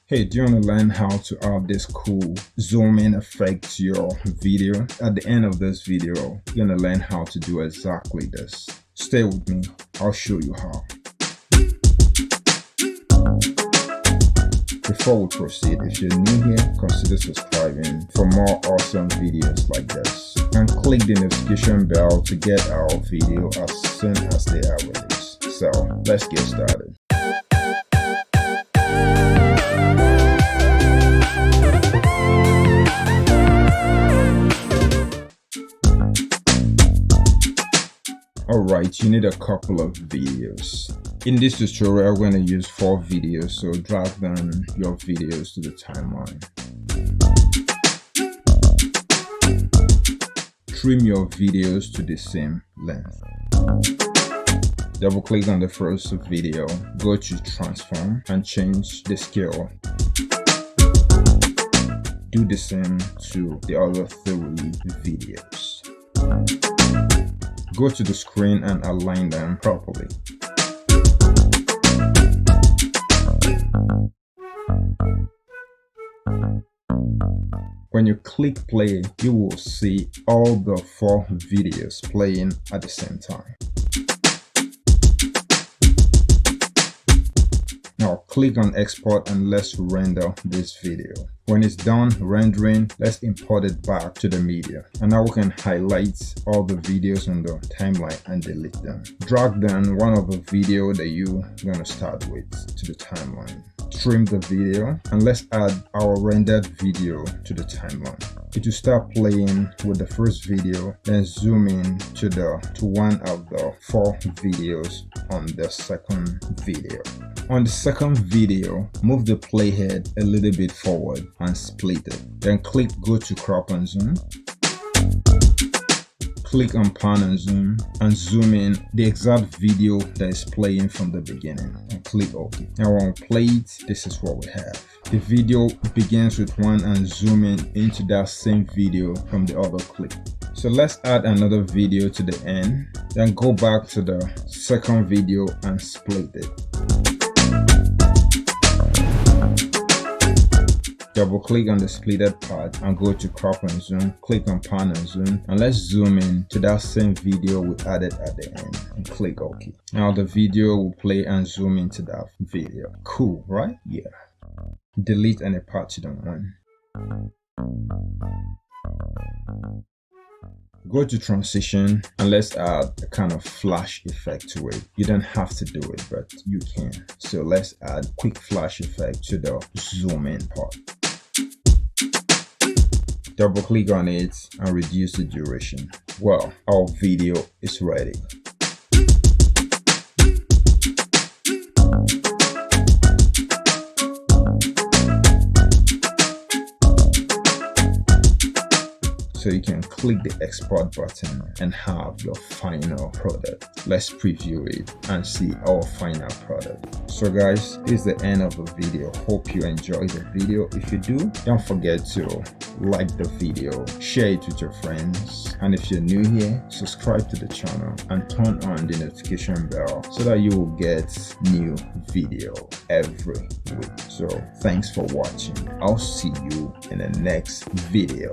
Hey, do you want to learn how to add this cool zoom in effect to your video? At the end of this video, you're going to learn how to do exactly this. Stay with me, I'll show you how. Before we proceed, if you're new here, consider subscribing for more awesome videos like this. And click the notification bell to get our video as soon as they are released. So, let's get started. Alright, you need a couple of videos. In this tutorial, we're going to use 4 videos, so drag down your videos to the timeline. Trim your videos to the same length. Double click on the first video, go to transform and change the scale. Do the same to the other 3 videos. Go to the screen and align them properly. When you click play, you will see all the 4 videos playing at the same time. Now click on export and let's render this video. When it's done rendering, let's import it back to the media. And now we can highlight all the videos on the timeline and delete them. Drag down one of the video that you're going to start with to the timeline. Trim the video and let's add our rendered video to the timeline. It will start playing with the first video, then zoom in to one of the 4 videos on the second video. On the second video, move the playhead a little bit forward and split it. Then click go to crop and zoom. Click on pan and zoom in the exact video that is playing from the beginning and click OK. Now when we play it, this is what we have. The video begins with one and zoom in into that same video from the other clip. So let's add another video to the end, then go back to the second video and split it. Double click on the splitted part and go to crop and zoom, click on pan and zoom, and let's zoom in to that same video we added at the end and click OK. Now the video will play and zoom into that video. Cool, right? Yeah. Delete any part you don't want. Go to transition and let's add a kind of flash effect to it. You don't have to do it, but you can. So let's add quick flash effect to the zoom in part. Double click on it and reduce the duration. Well, our video is ready. So you can click the export button and have your final product. Let's preview it and see our final product. So guys, this is the end of the video. Hope you enjoyed the video. If you do, don't forget to like the video, share it with your friends, and if you're new here, subscribe to the channel and turn on the notification bell so that you will get new video every week. So thanks for watching. I'll see you in the next video.